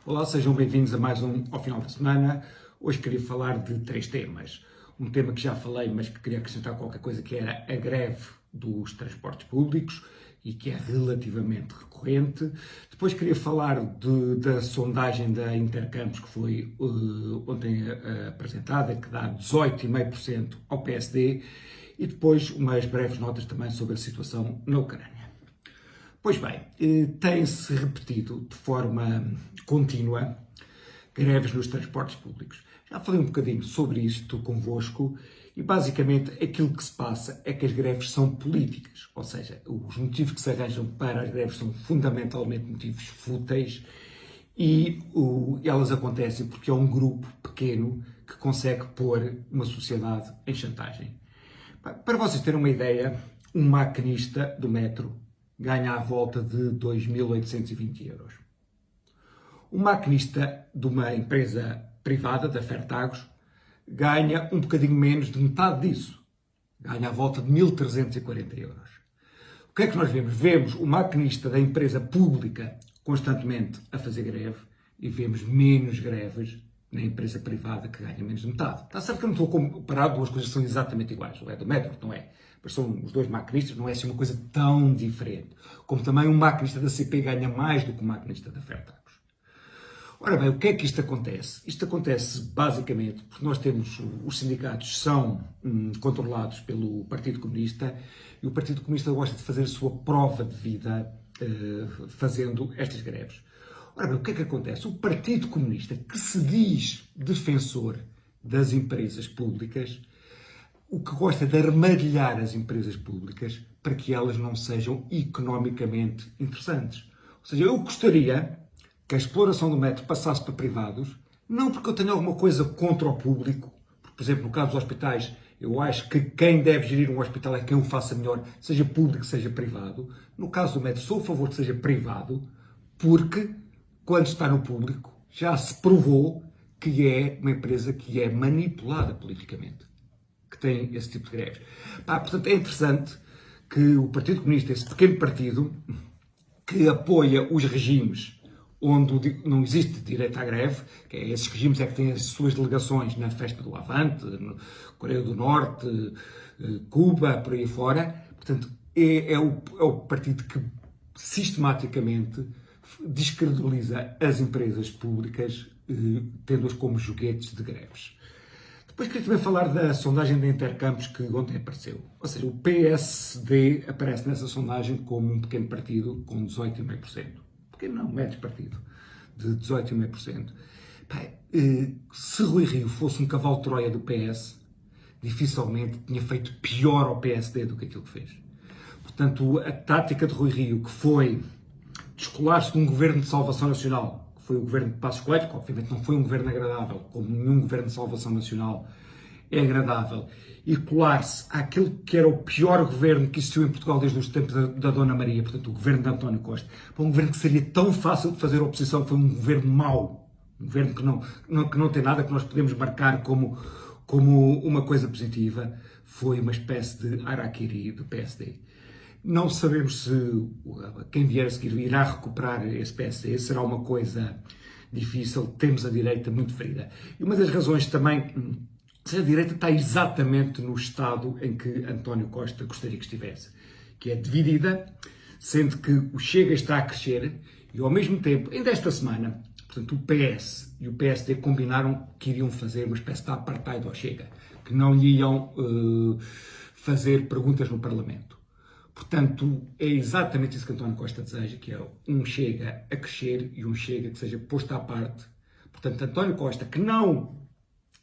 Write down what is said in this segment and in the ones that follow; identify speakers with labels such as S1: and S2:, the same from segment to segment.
S1: Olá, sejam bem-vindos a mais um Ao Final da Semana. Hoje queria falar de 3 temas. Um tema que já falei, mas que queria acrescentar qualquer coisa, que era a greve dos transportes públicos e que é relativamente recorrente. Depois queria falar da sondagem da Intercampos que foi ontem apresentada, que dá 18,5% ao PSD, e depois umas breves notas também sobre a situação na Ucrânia. Pois bem, tem-se repetido de forma contínua greves nos transportes públicos. Já falei um bocadinho sobre isto convosco e basicamente aquilo que se passa é que as greves são políticas, ou seja, os motivos que se arranjam para as greves são fundamentalmente motivos fúteis e elas acontecem porque é um grupo pequeno que consegue pôr uma sociedade em chantagem. Para vocês terem uma ideia, um maquinista do metro ganha à volta de 2.820 euros. Um maquinista de uma empresa privada, da Fertagos, ganha um bocadinho menos de metade disso. Ganha à volta de 1.340 euros. O que é que nós vemos? Vemos o maquinista da empresa pública constantemente a fazer greve e vemos menos greves na empresa privada que ganha menos de metade. Está certo que eu não estou a comparar, duas coisas são exatamente iguais. Não é do metro, não é? Mas são os dois maquinistas, não é assim uma coisa tão diferente. Como também um maquinista da CP ganha mais do que um maquinista da Fertagos. Ora bem, o que é que isto acontece? Isto acontece basicamente porque nós temos, os sindicatos são controlados pelo Partido Comunista e o Partido Comunista gosta de fazer a sua prova de vida fazendo estas greves. Ora bem, o que é que acontece? O Partido Comunista, que se diz defensor das empresas públicas, o que gosta é de armadilhar as empresas públicas para que elas não sejam economicamente interessantes. Ou seja, eu gostaria que a exploração do metro passasse para privados, não porque eu tenha alguma coisa contra o público, porque, por exemplo, no caso dos hospitais, eu acho que quem deve gerir um hospital é quem o faça melhor, seja público, seja privado. No caso do metro, sou a favor que seja privado, porque quando está no público, já se provou que é uma empresa que é manipulada politicamente, que tem esse tipo de greves. Portanto, é interessante que o Partido Comunista, esse pequeno partido, que apoia os regimes onde não existe direito à greve, que é esses regimes é que têm as suas delegações na Festa do Avante, no Coreia do Norte, Cuba, por aí fora. Portanto, é o partido que sistematicamente descredibiliza as empresas públicas, tendo-as como joguetes de greves. Depois queria também falar da sondagem da Intercampos que ontem apareceu. Ou seja, o PSD aparece nessa sondagem como um pequeno partido com 18,5%. Pequeno não, médio partido, de 18,5%. Se Rui Rio fosse um cavalo de Troia do PS, dificilmente tinha feito pior ao PSD do que aquilo que fez. Portanto, a tática de Rui Rio, que foi descolar-se de um governo de salvação nacional, que foi o governo de Passos Coelho, que obviamente não foi um governo agradável, como nenhum governo de salvação nacional é agradável, e colar-se àquele que era o pior governo que existiu em Portugal desde os tempos da Dona Maria, portanto o governo de António Costa, foi um governo que seria tão fácil de fazer oposição, foi um governo mau, um governo que não tem nada que nós podemos marcar como uma coisa positiva, foi uma espécie de harakiri do PSD. Não sabemos se quem vier a seguir irá recuperar esse PSD, será uma coisa difícil, temos a direita muito ferida. E uma das razões também, a direita está exatamente no estado em que António Costa gostaria que estivesse, que é dividida, sendo que o Chega está a crescer e ao mesmo tempo, ainda esta semana, portanto, o PS e o PSD combinaram que iriam fazer uma espécie de apartheid ao Chega, que não lhe iam fazer perguntas no Parlamento. Portanto, é exatamente isso que António Costa deseja, que é um Chega a crescer e um Chega que seja posto à parte. Portanto, António Costa, que não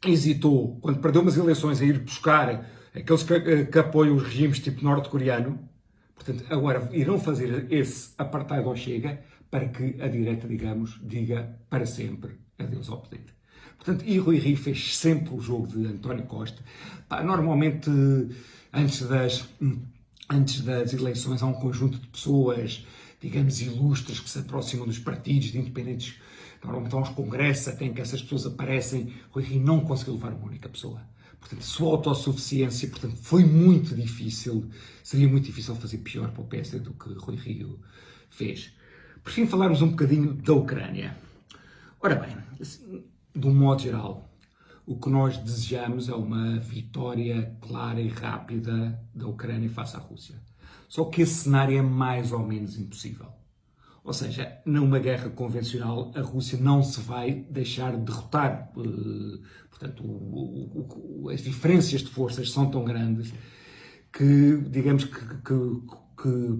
S1: hesitou, quando perdeu umas eleições, a ir buscar aqueles que apoiam os regimes tipo norte-coreano, portanto, agora irão fazer esse apartheid ao Chega para que a direita, digamos, diga para sempre adeus ao poder. Portanto, e Rui Rio fez sempre o jogo de António Costa. Normalmente, antes das eleições, há um conjunto de pessoas, digamos, ilustres, que se aproximam dos partidos, de independentes. Normalmente há uns congressos até em que essas pessoas aparecem. Rui Rio não conseguiu levar uma única pessoa. Portanto, sua autossuficiência, portanto, foi muito difícil, seria muito difícil fazer pior para o PSD do que Rui Rio fez. Por fim, falarmos um bocadinho da Ucrânia. Ora bem, de um modo geral, o que nós desejamos é uma vitória clara e rápida da Ucrânia face à Rússia. Só que esse cenário é mais ou menos impossível. Ou seja, numa guerra convencional, a Rússia não se vai deixar derrotar. Portanto, as diferenças de forças são tão grandes que, digamos que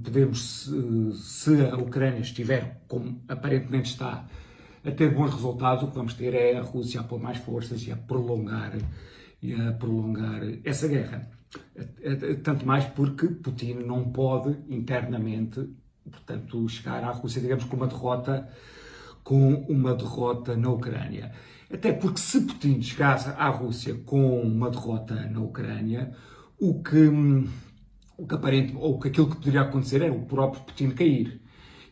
S1: podemos, se a Ucrânia estiver, como aparentemente está, a ter bons resultados, o que vamos ter é a Rússia a pôr mais forças e a prolongar essa guerra. Tanto mais porque Putin não pode internamente, portanto, chegar à Rússia, digamos, com uma derrota na Ucrânia. Até porque se Putin chegasse à Rússia com uma derrota na Ucrânia, aquilo que poderia acontecer era o próprio Putin cair.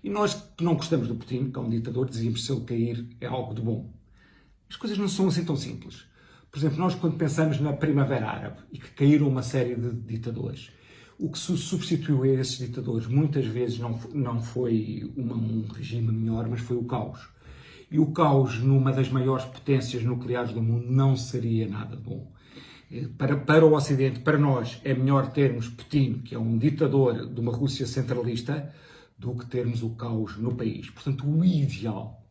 S1: E nós que não gostamos do Putin, que é um ditador, dizíamos que se ele cair é algo de bom. As coisas não são assim tão simples. Por exemplo, nós quando pensamos na Primavera Árabe e que caíram uma série de ditadores, o que substituiu a esses ditadores muitas vezes não foi um regime melhor, mas foi o caos. E o caos numa das maiores potências nucleares do mundo não seria nada bom. Para o Ocidente, para nós, é melhor termos Putin, que é um ditador de uma Rússia centralista, do que termos o caos no país. Portanto, o ideal,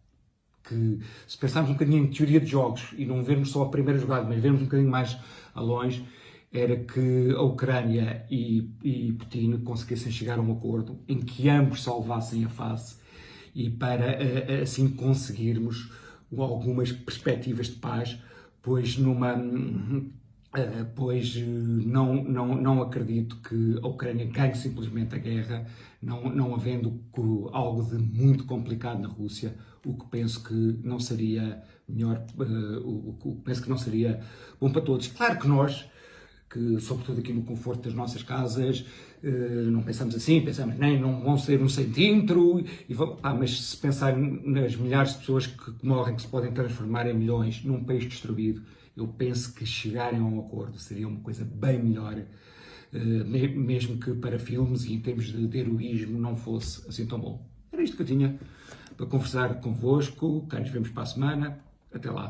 S1: que se pensarmos um bocadinho em teoria de jogos e não vermos só a primeira jogada, mas vermos um bocadinho mais a longe, era que a Ucrânia e Putin conseguissem chegar a um acordo em que ambos salvassem a face e para assim conseguirmos algumas perspectivas de paz, pois não acredito que a Ucrânia ganhe simplesmente a guerra, não havendo algo de muito complicado na Rússia, o que penso que não seria melhor, penso que não seria bom para todos. Claro que nós, que sobretudo aqui no conforto das nossas casas, não pensamos assim, pensamos nem não vão ser um centímetro, mas se pensar nas milhares de pessoas que morrem, que se podem transformar em milhões num país destruído, eu penso que chegarem a um acordo seria uma coisa bem melhor, mesmo que para filmes e em termos de heroísmo não fosse assim tão bom. Era isto que eu tinha para conversar convosco, cá nos vemos para a semana, até lá.